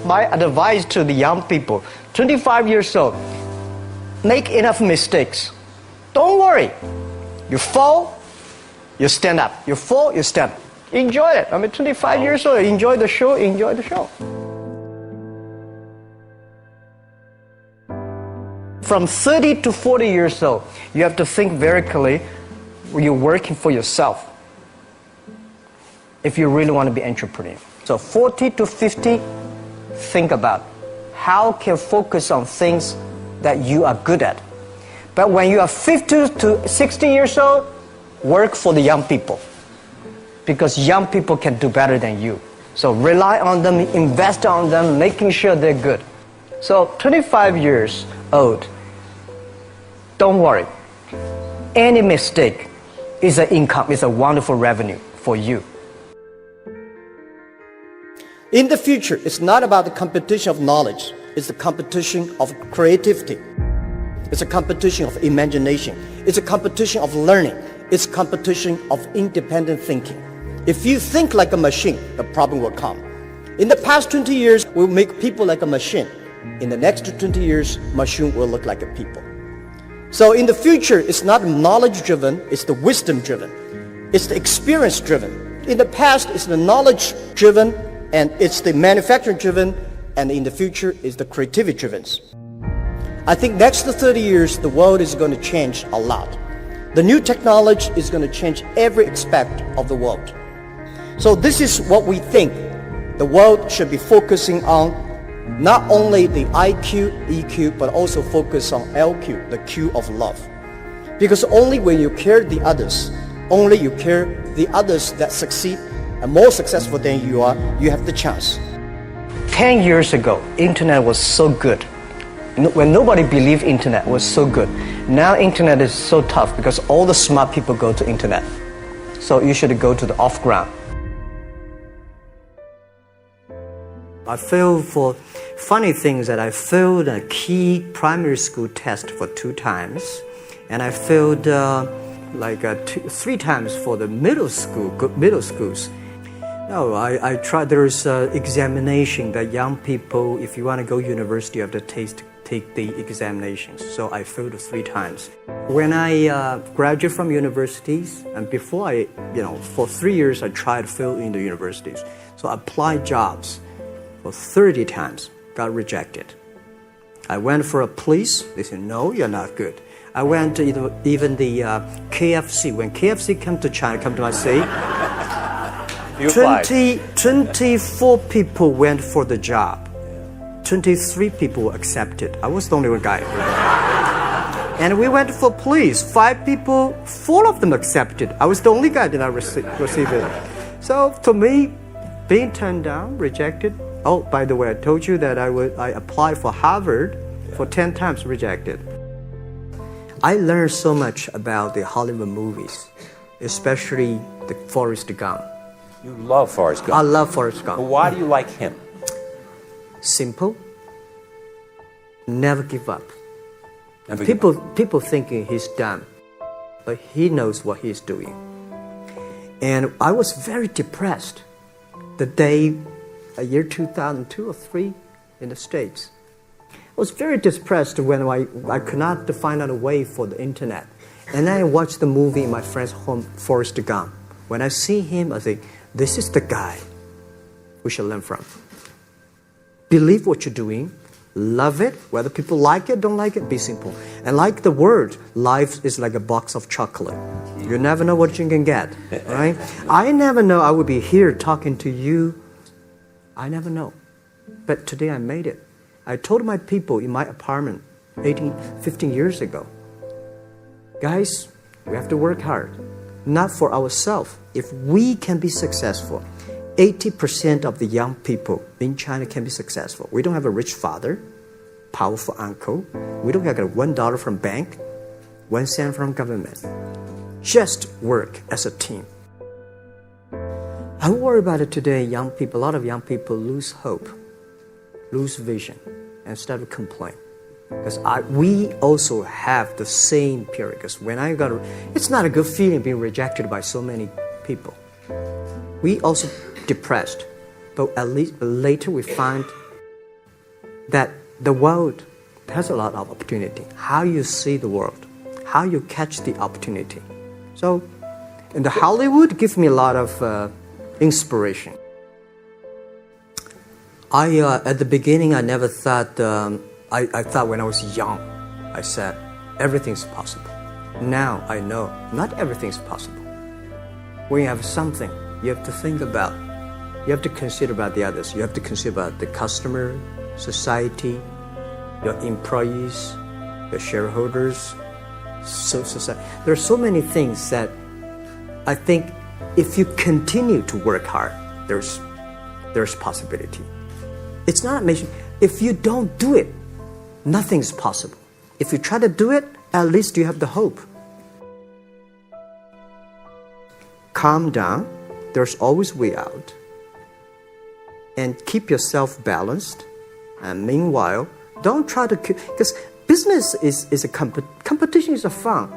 my advice to the young people, 25 years old, make enough mistakes. Don't worry. You fall, you stand up. You fall, you stand up. Enjoy it. 25 years old, enjoy the show, enjoy the show. From 30 to 40 years old, you have to think very clearly, you're working for yourself if you really want to be an entrepreneur. So 40 to 50, think about how can focus on things that you are good at. But when you are 50 to 60 years old, work for the young people, because young people can do better than you. So rely on them, invest on them, making sure they're good. So 25 years old, don't worry. Any mistake is an income, is a wonderful revenue for you. In the future, it's not about the competition of knowledge. It's the competition of creativity. It's a competition of imagination. It's a competition of learning. It's a competition of independent thinking. If you think like a machine, the problem will come. In the past 20 years, we'll make people like a machine. In the next 20 years, machine will look like a people. So in the future, it's not knowledge-driven, it's the wisdom-driven. It's the experience-driven. In the past, it's the knowledge-driven, and it's the manufacturing-driven, and in the future, it's the creativity-driven. I think next 30 years, the world is going to change a lot. The new technology is going to change every aspect of the world. So this is what we think the world should be focusing on, not only the IQ, EQ, but also focus on LQ, the Q of love. Because only when you care the others, only you care the others that succeed and more successful than you are, you have the chance. 10 years ago, internet was so good. When nobody believed internet was so good. Now internet is so tough because all the smart people go to internet. So you should go to the off-ground. I failed for funny things that I failed a key primary school test for 2 times, and I failed 3 times for the middle schools. No, I tried. There's an examination that young people, if you want to go university, you have to take the examinations. So I failed 3 times. When I graduated from universities, and before for 3 years I tried to fill in the universities. So I applied jobs for 30 times, got rejected. I went for a police, they said, no, you're not good. I went to even the KFC. When KFC come to China, come to my city, 24 people went for the job. 23 people were accepted. I was the only one guy. And we went for police. 5 people, 4 of them accepted. I was the only guy that I received it. So to me, being turned down, rejected. Oh, by the way, I told you that I applied for Harvard for 10 times, rejected. I learned so much about the Hollywood movies, especially the Forrest Gump. You love Forrest Gump. I love Forrest Gump. But why do you like him? Simple. Never give up. People thinking he's dumb, but he knows what he's doing. And I was very depressed the day, year 2002 or 3 in the States. I was very depressed when I could not find out a way for the internet. And then I watched the movie in my friend's home, Forrest Gump. When I see him, I think, this is the guy we should learn from. Believe what you're doing, love it, whether people like it, don't like it, be simple. And like the word, life is like a box of chocolate. You never know what you can get, right? I never know I would be here talking to you. I never know. But today I made it. I told my people in my apartment 15 years ago, guys, we have to work hard, not for ourselves. If we can be successful, 80% of the young people in China can be successful. We don't have a rich father, powerful uncle. We don't get $1 from bank, 1 cent from government. Just work as a team. I worry about it today. Young people, a lot of young people lose hope, lose vision, and start to complain. Because we also have the same period. Because when it's not a good feeling being rejected by so many people. We also depressed, but at least later we find that the world has a lot of opportunity. How you see the world, how you catch the opportunity. So, and the Hollywood gives me a lot of inspiration. At the beginning, I never thought, I thought when I was young, I said, everything's possible. Now I know not everything's possible. When you have something, you have to think about, you have to consider about the others. You have to consider about the customer, society, your employees, your shareholders, society. There are so many things that I think if you continue to work hard, there's possibility. It's not amazing. If you don't do it, nothing's possible. If you try to do it, at least you have the hope. Calm down. There's always way out. And keep yourself balanced. And meanwhile, don't try to... Because business is a competition is a fun.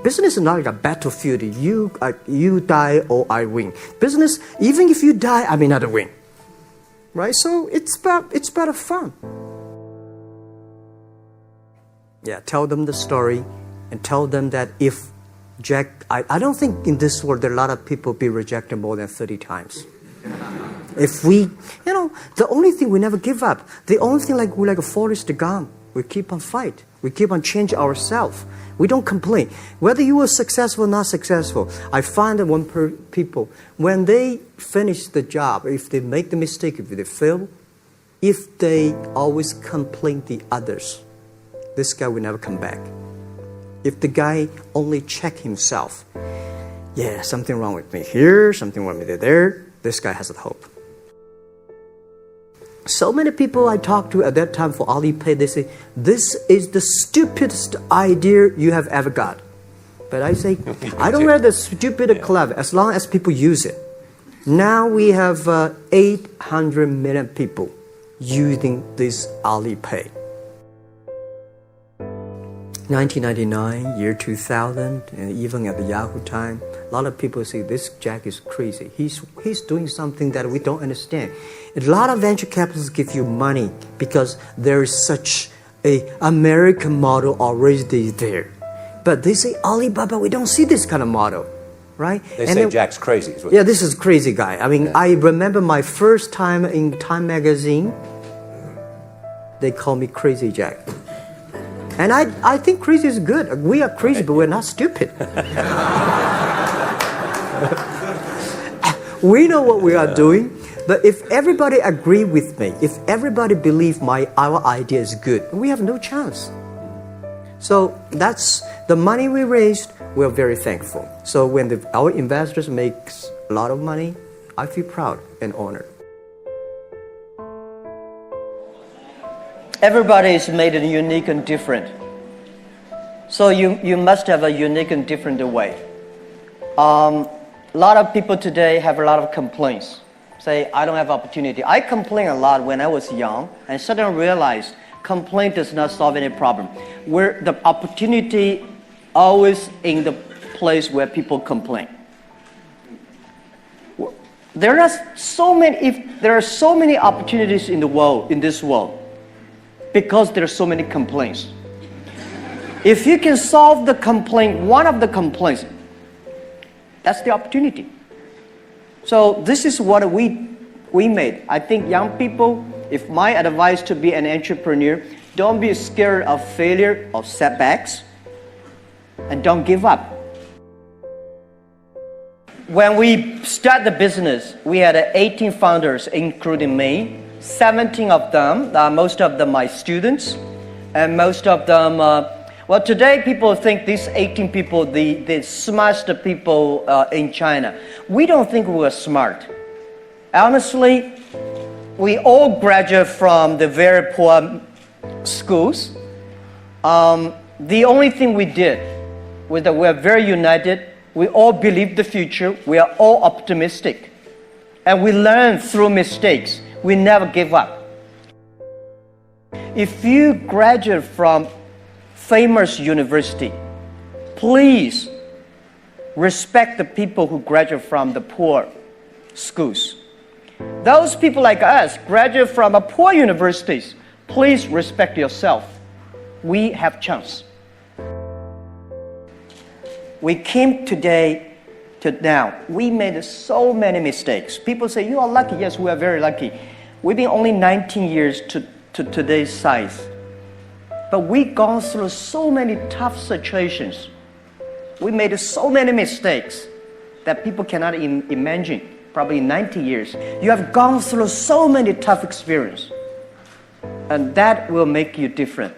Business is not like a battlefield. You die or I win. Business, even if you die, I may not win. Right? So it's about fun. Yeah, tell them the story and tell them that if Jack... I don't think in this world there are a lot of people be rejected more than 30 times. If we, the only thing we never give up, the only thing we're like a Forrest Gump, we keep on fight. We keep on changing ourselves. We don't complain. Whether you were successful or not successful, I find that people, when they finish the job, if they make the mistake, if they fail, if they always complain the others, this guy will never come back. If the guy only check himself, yeah, something wrong with me here, something wrong with me there, this guy has a hope. So many people I talked to at that time for Alipay, they say, this is the stupidest idea you have ever got. But I say, I don't wear the stupid clever as long as people use it. Now we have 800 million people using this Alipay. 1999, year 2000, and even at the Yahoo time, a lot of people say this Jack is crazy. He's doing something that we don't understand. A lot of venture capitalists give you money because there is such a American model already there. But they say Alibaba, we don't see this kind of model, right? They say Jack's crazy. Yeah, this is crazy guy. I mean, I remember my first time in Time magazine, they call me Crazy Jack. And I think crazy is good. We are crazy, but we're not stupid. We know what we are doing. But if everybody agree with me, if everybody believe our idea is good, we have no chance. So that's the money we raised. We're very thankful. So when our investors make a lot of money, I feel proud and honored. Everybody is made unique and different. So you must have a unique and different way. A lot of people today have a lot of complaints. Say, I don't have opportunity. I complain a lot when I was young and suddenly realized complaint does not solve any problem. Where the opportunity always in the place where people complain. There are so many opportunities in this world, because there are so many complaints. If you can solve the complaint, one of the complaints, that's the opportunity. So this is what we made. I think young people, if my advice to be an entrepreneur, don't be scared of failure, of setbacks, and don't give up. When we start the business, we had 18 founders, including me. 17 of them, most of them my students, and most of them, well, today people think these 18 people, the smartest people in China. We don't think we're smart. Honestly, we all graduate from the very poor schools. The only thing we did was that we're very united. We all believe the future. We are all optimistic. And we learn through mistakes. We never give up. If you graduate from famous university, please respect the people who graduate from the poor schools. Those people like us graduate from poor universities. Please respect yourself. We have chance. We came today to now. We made so many mistakes. People say, you are lucky. Yes, we are very lucky. We've been only 19 years to today's size. But we've gone through so many tough situations. We made so many mistakes that people cannot imagine. Probably in 90 years. You have gone through so many tough experiences. And that will make you different.